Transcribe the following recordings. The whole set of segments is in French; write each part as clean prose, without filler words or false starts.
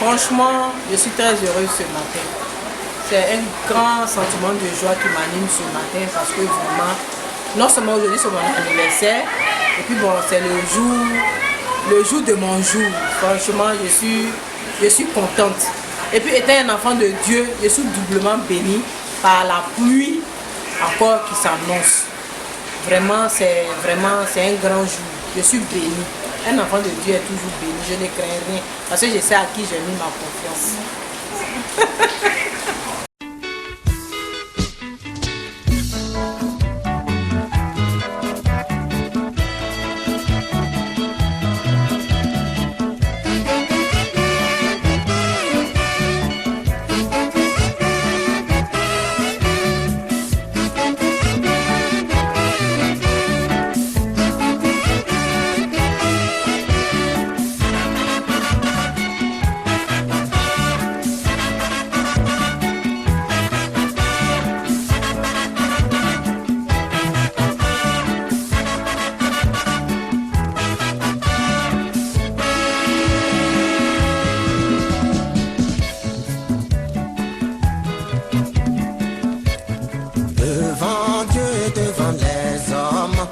Franchement, je suis très heureuse ce matin. C'est un grand sentiment de joie qui m'anime ce matin parce que vraiment, non seulement aujourd'hui c'est mon anniversaire, et puis bon, c'est le jour de mon jour. Franchement, je suis contente. Et puis étant un enfant de Dieu, je suis doublement bénie par la pluie encore qui s'annonce. Vraiment, c'est un grand jour. Je suis bénie. Un enfant de Dieu est toujours béni. Je ne crains rien parce que je sais à qui j'ai mis ma confiance. Devant Dieu et devant les hommes,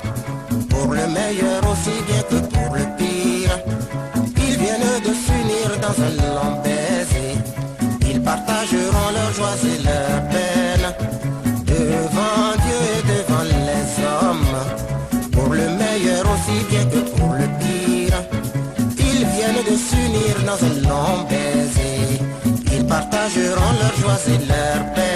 pour le meilleur aussi bien que pour le pire, ils viennent de s'unir dans un long baiser. Ils partageront leurs joies et leurs peines. Devant Dieu et devant les hommes, pour le meilleur aussi bien que pour le pire, ils viennent de s'unir dans un long baiser. Ils partageront leurs joies et leurs peines.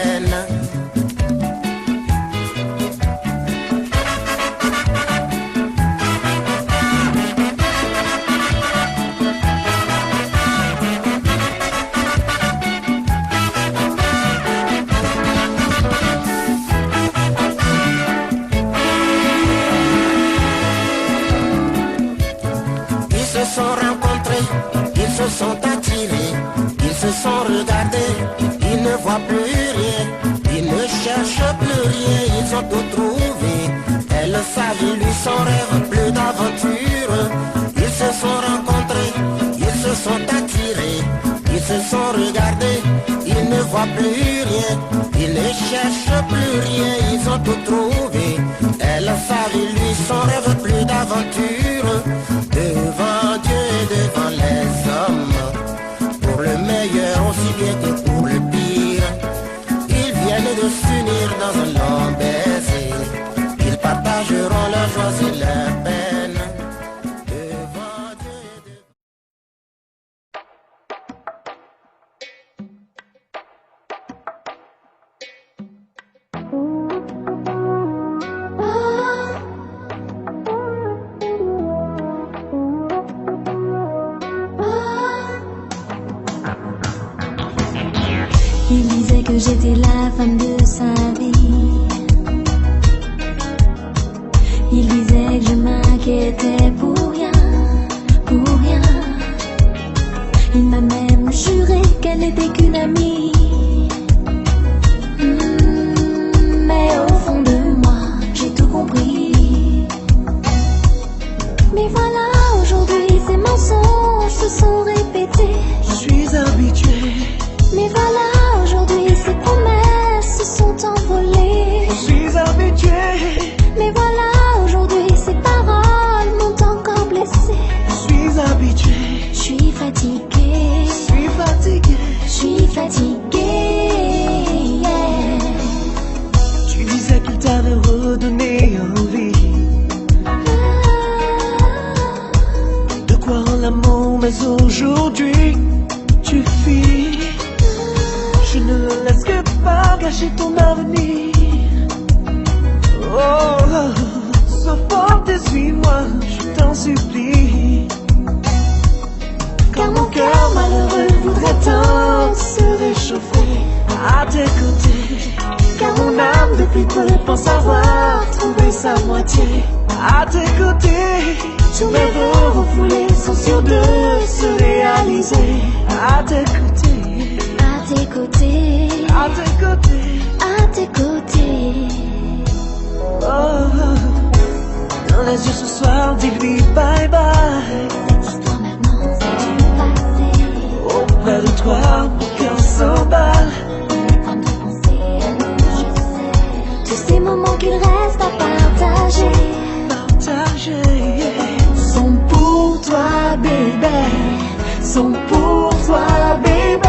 Ils se sont rencontrés, ils se sont attirés, ils se sont regardés, ils ne voient plus rien, ils ne cherchent plus rien, ils ont tout trouvé. Elle savait lui son rêve, plus d'aventure. Ils se sont rencontrés, ils se sont attirés, ils se sont regardés, ils ne voient plus rien, ils ne cherchent plus rien, ils ont tout trouvé. Elle savait lui son rêve, plus d'aventure. Devant Dieu et devant les hommes, pour le meilleur aussi bien que pour le pire, ils viennent de s'unir dans un long baiser. Ils partageront leurs joies et leurs peines. Devant Dieu et devant... Il disait que j'étais la femme de sa vie. Il disait que je m'inquiétais pour rien, pour rien. Il m'a même juré qu'elle n'était qu'une amie. Mais au fond de moi, j'ai tout compris. Mais voilà, aujourd'hui ces mensonges se sont répétés. Je suis habitué. Mais voilà, aujourd'hui ces promesses se sont envolées. Je suis habitué. Mais voilà, aujourd'hui ces paroles m'ont encore blessée. Je suis habitué. Je suis fatiguée. Je suis fatigué. Je suis fatiguée. Yeah. Tu disais qu'il t'avait redonné envie de croire en l'amour, mais aujourd'hui tu fuis. Je ne laisse que pas gâcher ton avenir. Oh, sois forte et suis-moi, je t'en supplie. Car mon cœur malheureux voudrait tant se réchauffer à tes côtés. Car mon âme depuis peu pense avoir trouvé sa moitié. À tes côtés, tous mes vœux refoulés sont sûrs de se réaliser. À tes côtés, À tes côtés, à tes côtés, à tes côtés. oh, dans les yeux ce soir, dis-lui bye bye. Cette histoire maintenant, c'est du passé. Auprès de toi, mon cœur s'emballe. Comme de penser à nous, je sais. Tous ces moments qu'il reste à partager Sont pour toi, bébé. Sont pour toi, bébé.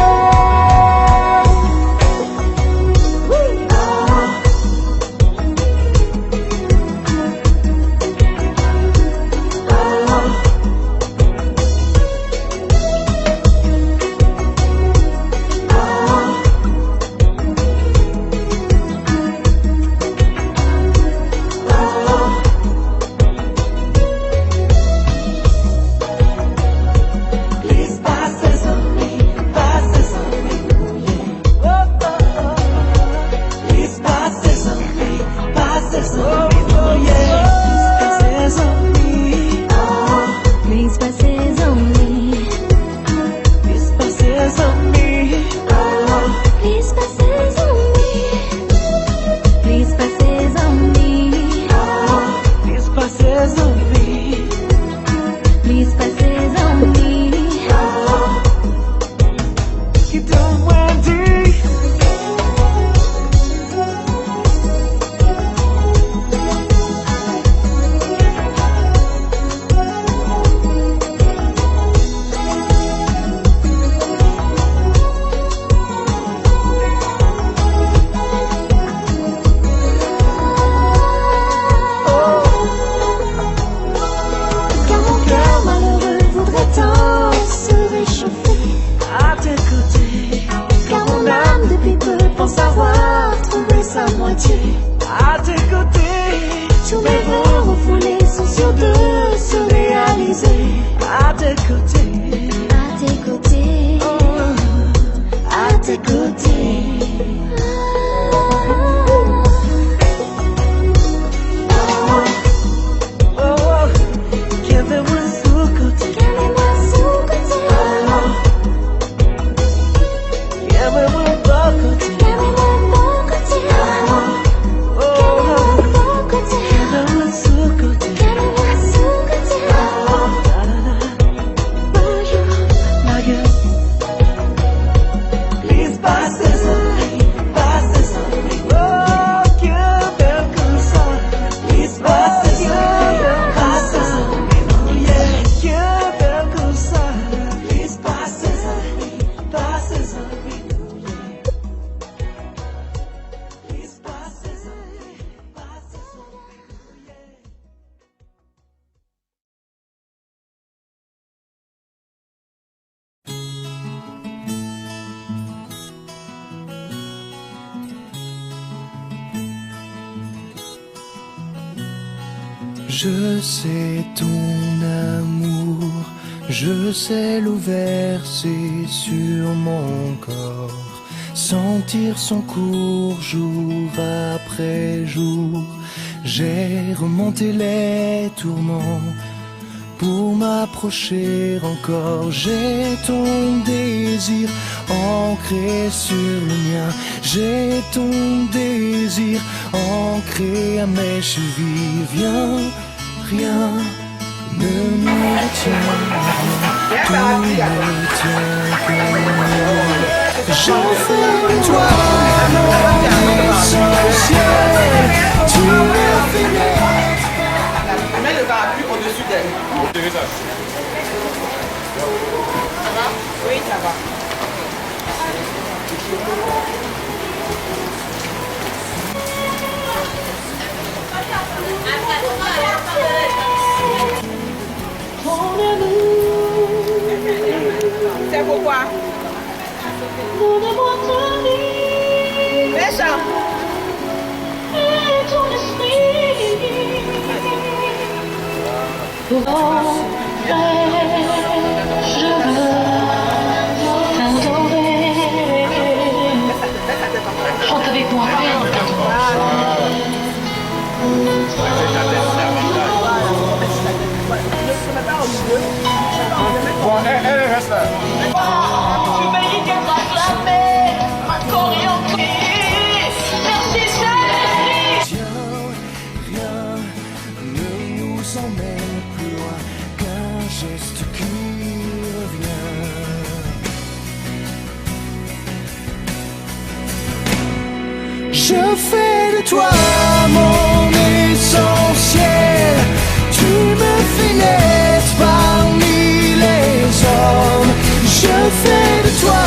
À tes côtés, tous mes rêves refoulés sont sûrs de se réaliser. à tes côtés, À tes côtés, à tes côtés. Garde-moi sous côté, Garde-moi sous côté, garde-moi bas côté, garde-moi bon côté, garde-moi bon côté, garde-moi sous côté. garde-moi sous côté. Please pass this on me, pass this on me. Oh, que belle comme ça. Please pass this on me, pass this on me. Oh yeah, que belle comme ça. Please pass this on me, pass this on me. Oh yeah. Please pass this on me, pass this on me. Oh yeah. Je sais ton amour, je sais l'eau versée sur mon corps, sentir son cours jour après jour. J'ai remonté les tourments pour m'approcher encore. J'ai ton désir ancré sur le mien. J'ai ton désir ancré à mes chevilles. Viens, rien ne nous retient, rien, tout ne tient que nous. J'en fais de toi mon essentiel, tu me fais naître. Mets le parapluie au-dessus d'elle. Ça va? Oui, ça va. C'est pourquoi? Méchant. Chante avec moi. Bon, elle reste là. Tu mérites d'être acclamé, encore et encore. Merci Saint-Esprit. Rien ne nous emmène plus loin qu'un geste Je fais de toi mon essentiel. Tu me fais naître parmi les hommes. Je fais de toi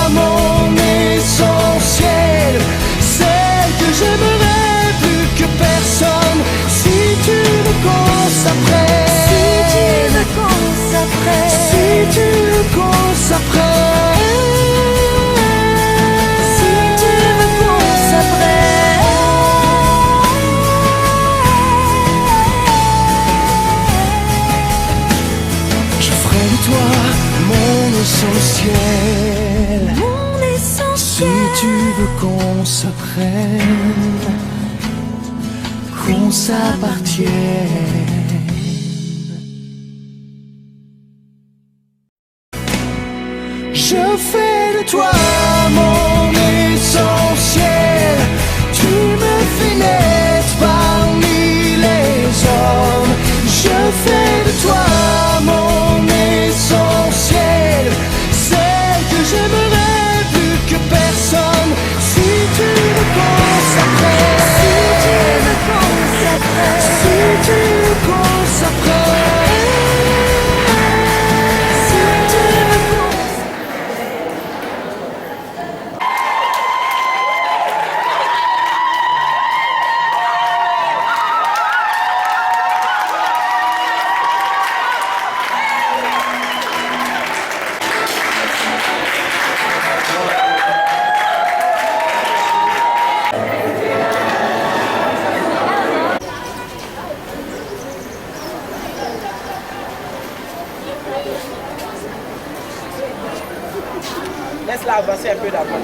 mon essentiel, celle que j'aimerais plus que personne. Si tu me consacrais, si tu me consacrais, si tu me consacrais, si tu me consacrais, je ferai de toi mon essentiel. Mon essentiel. Si tu veux qu'on s'apprenne, qu'on s'appartienne. Je fais de toi mon essentiel. Tu me fais naître parmi les hommes. Je fais de toi mon essentiel, celle que j'aimerais plus que personne. Si tu me consacrais, si tu me consacrais, si tu me consacrais, si tu me consacrais. Laisse-la avancer un peu d'avant.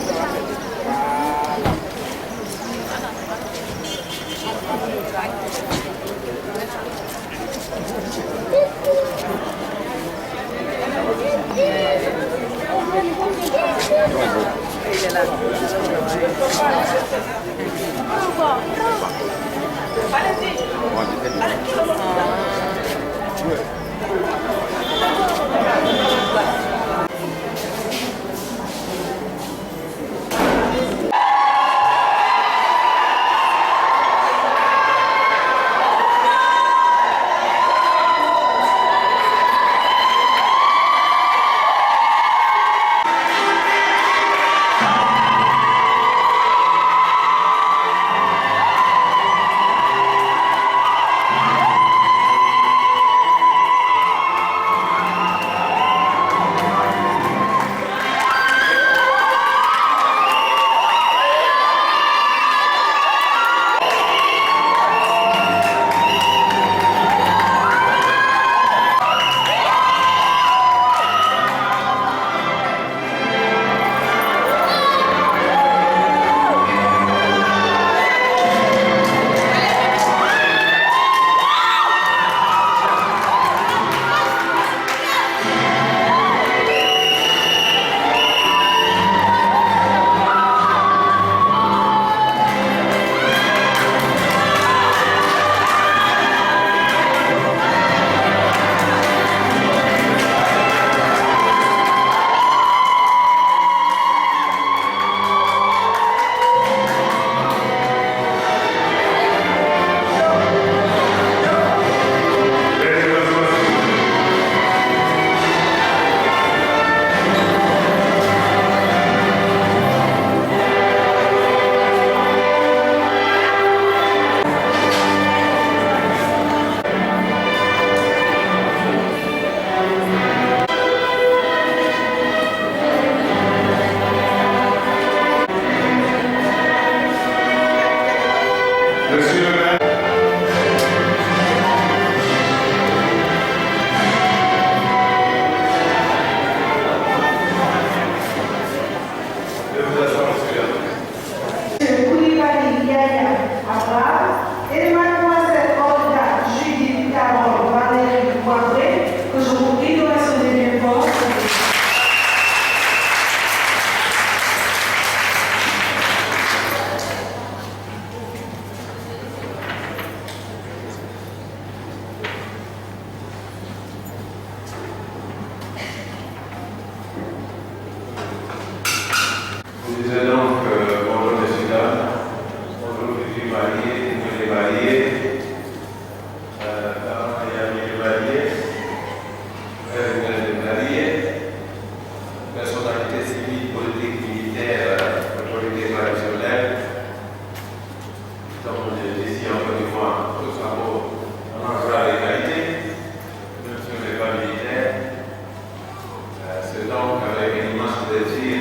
Je disais donc, bonjour messieurs, dames. personnalités civiles, politiques, militaires, autorités traditionnelles. Donc, ici en Côte d'Ivoire, tout ça on engage l'égalité, même si on n'est pas militaire. C'est donc avec un immense plaisir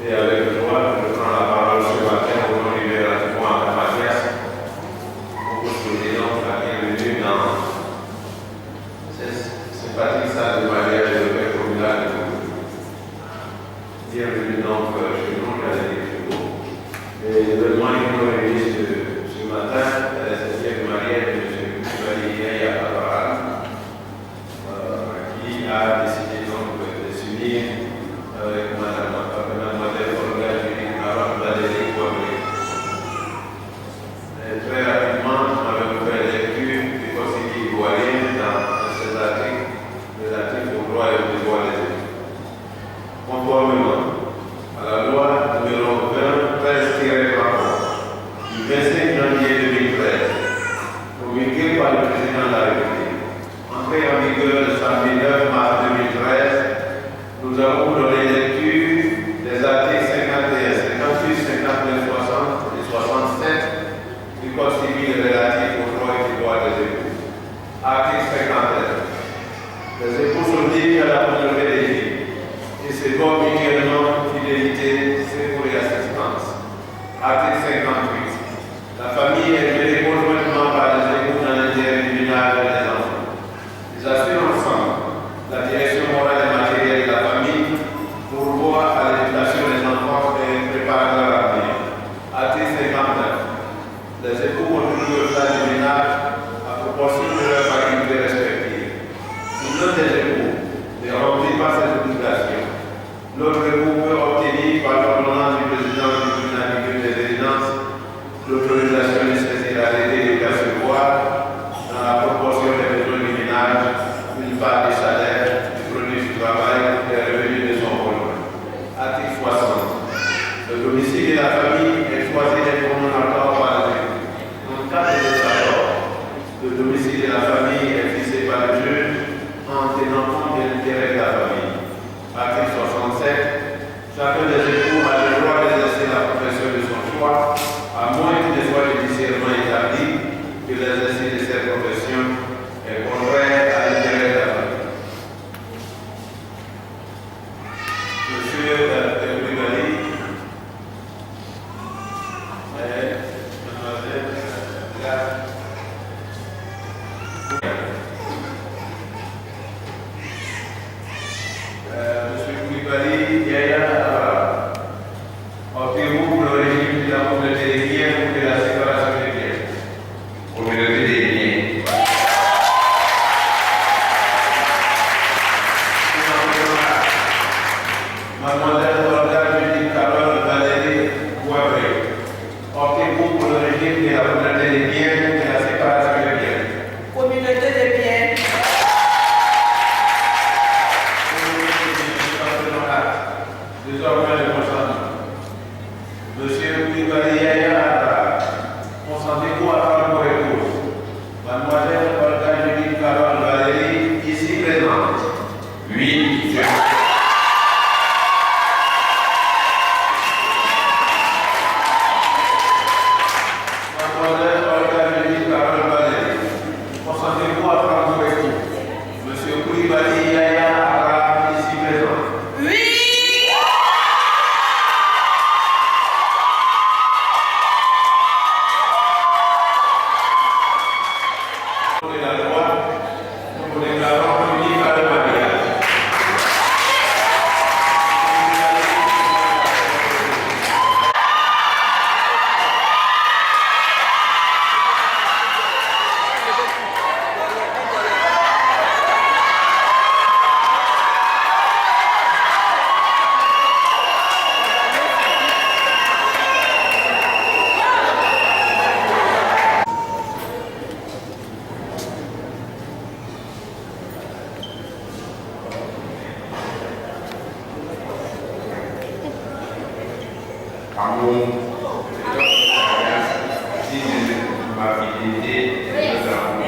et avec joie que je prends la parole ce matin au nom du maire de Mathias pour vous souhaiter donc la bienvenue dans cette sympathique salle de mariage de l'École communale de Côte. Bienvenue donc chez nous, j'allais dire chez vous. Et l'événement qui nous réunit ce matin, c'est le mariage de M. Valérie Apparal, qui a décidé donc de s'unir avec mademoiselle Olga Julie Caron Valérie Poivré. Très rapidement, on avait ouvert la lecture du Code civil ivoirien dans ces articles relatifs aux droits et aux devoirs des élus. Conformément à la loi numéro 20-13-3 du 25 janvier 2013, promulguée par le président de la République, entrée en vigueur le samedi 9 mars 2013, nous avons donné lecture des articles 51, 58, 59, 60 et 67 du Code civil relatif aux droits et devoirs des époux. Article 51. Les époux sont dignes à la communauté des vies et se doivent mutuellement fidélité, secours et assistance. Article 58. La famille est gérée conjointement par les époux dans l'intérêt du ménage et des enfants. Ils assurent ensemble la direction morale et matérielle de la famille, pourvoient à l'éducation des enfants et préparent leur avenir. Article 59. Les époux contribuent au plan du ménage à proportion de leurs facultés respectives. Si l'un des époux ne remplit pas cette obligation, l'autre époux peut obtenir par l'ordonnance du président du tribunal des résidences l'autorisation de saisir l'arrêté de percevoir dans la proportion des besoins du ménage une part des salaires, du produit du travail, des revenus de son conjoint. Article 60. Le domicile de la famille est choisi des communs accords par les époux. En cas de désaccord, le domicile de la famille est fixé par le juge en tenant compte de l'intérêt de la famille. Article 67. Chacun des époux a le droit d'exercer la profession de son choix, à moins qu'il ne soit judiciairement établi que l'exercice de cette profession est contraire à l'intérêt de la famille. Monsieur Koulibaly, mademoiselle, Monsieur Koulibaly, Yaya, optez-vous pour le régime de la communauté des biens ou de la séparation des biens? Communauté des biens. Mademoiselle Olga Julie Caron Valérie Poivré, optez-vous pour le régime de la communauté des biens ou de la séparation des biens? Communauté des biens. Désormais le consentement. Monsieur Koulibaly Yaya, consentez-vous à prendre pour épouse Mademoiselle Olga Julie Caron Valérie, ici présente? Oui, je. Mademoiselle Olga Julie Caron Valérie, consentez-vous à prendre pour épouse Monsieur Koulibaly Yaya, ici présent? amour, ma fidélité et notre amour.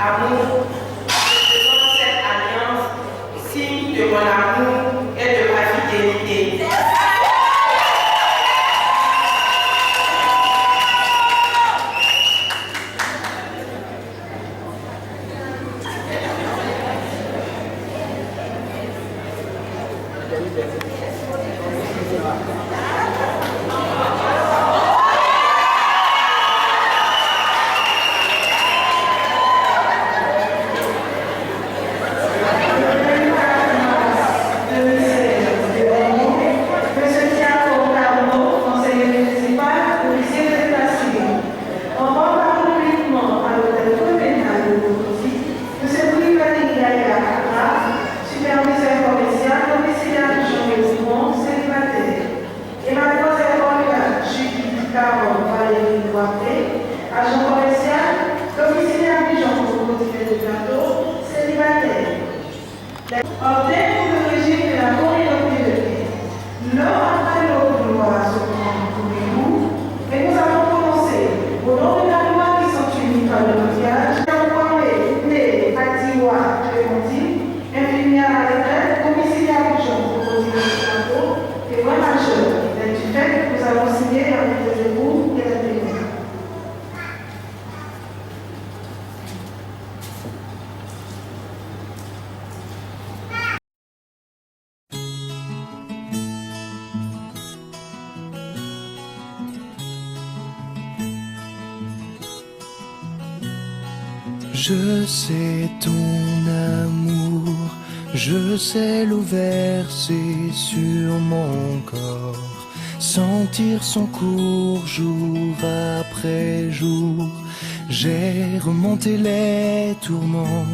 amour, je donne cette alliance, signe de mon amour et de ma fidélité. Agent commercial, domiciliaire Dijon pour continuer de plateau, célibataire. Ordre pour le régime de la communauté. L'heure après l'autre loi se prend pour les goûts, mais nous avons prononcé, au nom de la loi qui sont unis par le mariage, envoyé né Atiwa Clémentine, infirmière à la retraite, domiciliaire Dijon pour continuer de plateau, témoin majeur. C'est du fait que nous avons signé avec les époux et la témoin. Je sais ton amour, je sais l'eau versée sur mon corps, sentir son cours jour après jour. J'ai remonté les tourments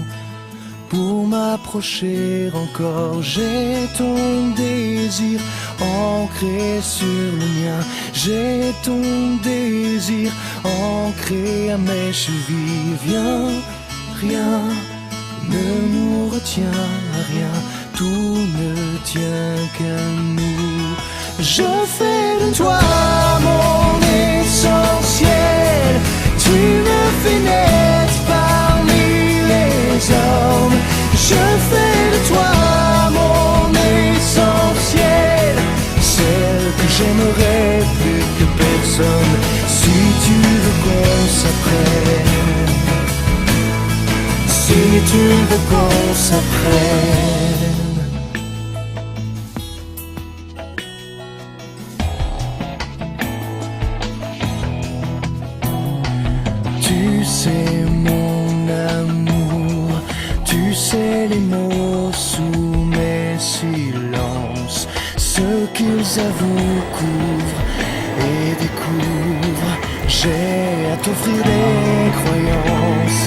pour m'approcher encore. J'ai ton désir ancré sur le mien. J'ai ton désir ancré à mes chevilles. Viens, rien ne nous retient à rien. Tout ne tient qu'à nous. Je fais de toi mon essentiel. Tu me fais naître parmi les hommes. Je fais de toi mon essentiel, celle que j'aimerais plus que personne. Si tu veux qu'on s'apprenne, si tu veux qu'on s'apprenne. Tu sais mon amour, tu sais les mots sous mes silences, ce qu'ils avouent, couvrent et découvrent. J'ai à t'offrir des croyances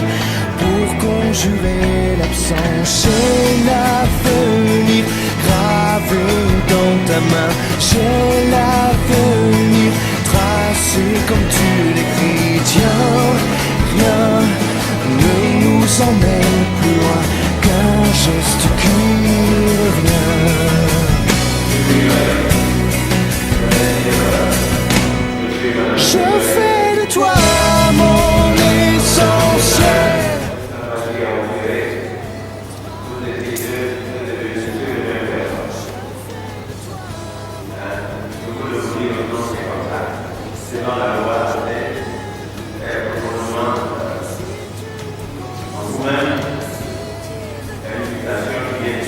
pour conjurer l'absence. J'ai l'avenir gravé dans ta main. J'ai l'avenir tracé comme tu l'écris. Tiens, rien ne nous emmène plus loin qu'un geste qui revient. Je fais de toi mon essentiel. C'est dans la loi, en vous-même, l'invitation qui vient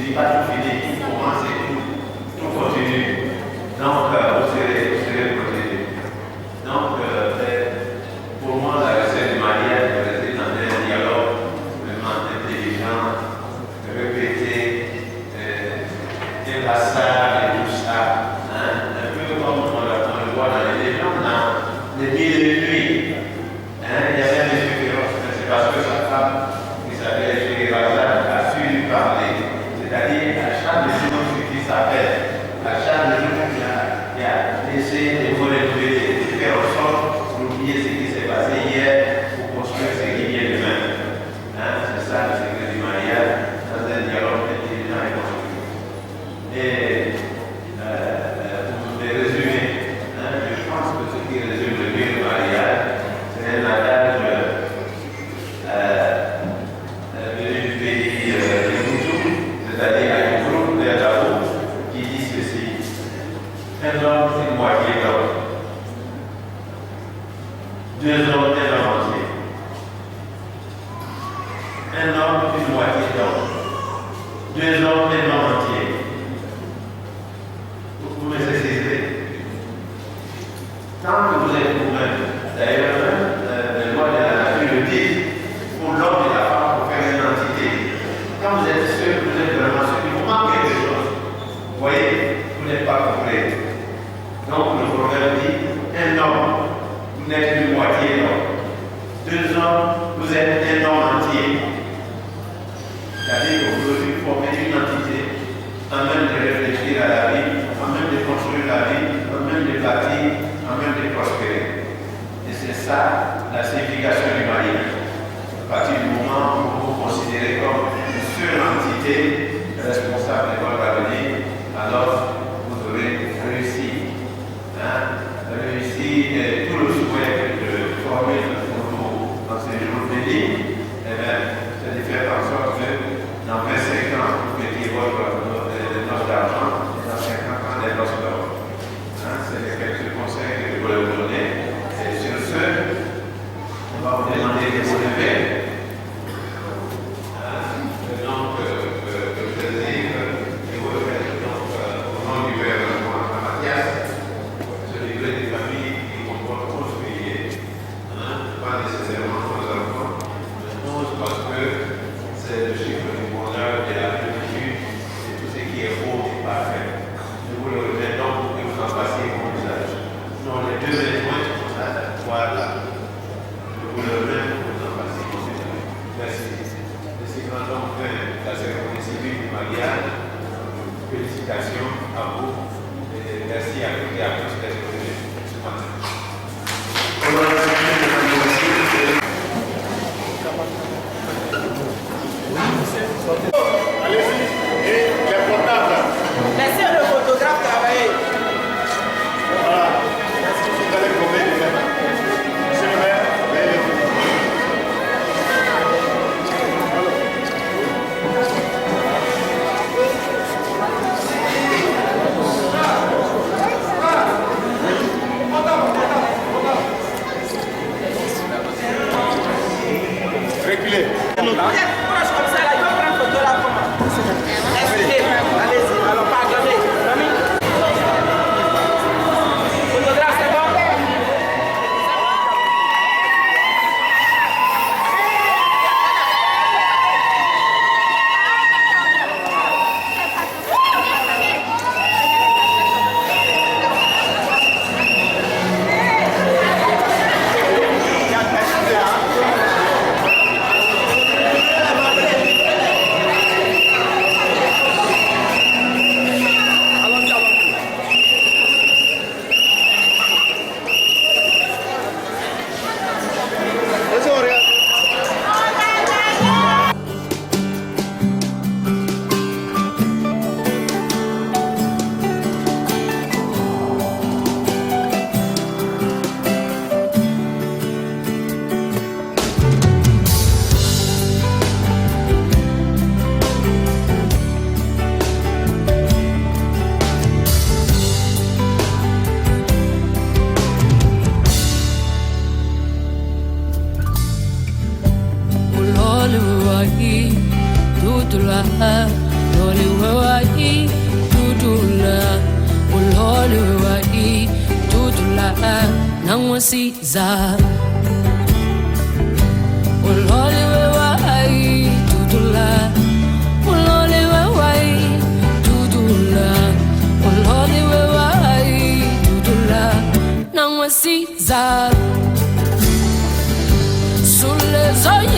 dis pas tout fini, pour moi c'est tout continue. Donc vous serez protégés. Donc pour moi la recette du mariage rester dans un dialogue vraiment intelligent, répété, inlassable et tout ça. Hein? Un peu comme on le voit dans les légendes, dans les mille et une nuits. Hein? Il y avait des références, c'est parce que sa femme, qui s'appelle Shirihazad, a su lui parler. C'est-à-dire, à chaque jour qui s'appelle, à chaque jour qui a essayé de renouveler, de faire en sorte d'oublier ce qui s'est passé hier pour construire ce qui vient demain. Hein? C'est ça le secret du mariage, dans un dialogue intelligent et constructif. Et pour me résumer, hein, je pense que ce qui résume le mieux le mariage, c'est un adage venu du pays du Boutou, c'est-à-dire un groupe d'Adao, qui dit ceci: un homme, c'est une moitié d'homme. Deux hommes, un homme entier. Un homme, une moitié d'homme. Deux hommes, un homme entier. Vous me saisissez. Tant que vous êtes vous-même, d'ailleurs, les lois de la nature le disent, pour l'homme et la femme, pour faire une entité. Quand vous êtes seul, vous êtes vraiment seul. Il vous manque quelque chose. Vous voyez, vous n'êtes pas complet. Donc le proverbe dit, un homme, vous n'êtes qu'une moitié d'homme. Deux hommes, vous êtes un homme entier. C'est-à-dire que vous devez former une entité, en même de réfléchir à la vie, en même de construire la vie, en même de bâtir, en même de prospérer. Et c'est ça la signification du mariage. À partir du moment où vous vous considérez comme une seule entité responsable de votre avenir, alors vous aurez réussi. Hein? Réussi tout le souhait de former pour nous dans ces jours bénis, c'est de faire en sorte que dans 25 ans, vous mettiez votre noce d'argent et dans 50 ans, des noces d'or. Hein? C'est quelques conseils que je voulais vous donner. Et sur ce, on va vous demander de vous lever. Donc, le plaisir de vous remettre au nom du gouvernement à Mathias, ce livret des familles qui comporte 11 piliers. Pas nécessairement 11 enfants, mais 11 parce que c'est le chiffre du bonheur, de la plénitude, et tout ce qui est beau et parfait. Je vous le remets donc pour que vous en passiez mon usage. Non, les deux éléments sont ça, voilà. Je vous le remets pour que vous en passiez mon usage. Merci. Merci grand donc la cérémonie civile du mariage. Félicitations à vous et merci à toutes et à tous d'être venus ce matin. Allez-y, et les portables. Laissez le photographe travailler. Voilà. Est-ce que vous allez combler les mains? Monsieur le maire, veuillez le reculez. Vous êtes proche comme ça, là, il faut prendre photo là comment? Excusez, allez-y, alors pardonnez. Photographe, c'est bon? toute la uloli wewai dudula uloli wewai dudula nangwasiza uloli wewai dudula uloli wewai dudula uloli wewai dudula nangwasiza sule zoya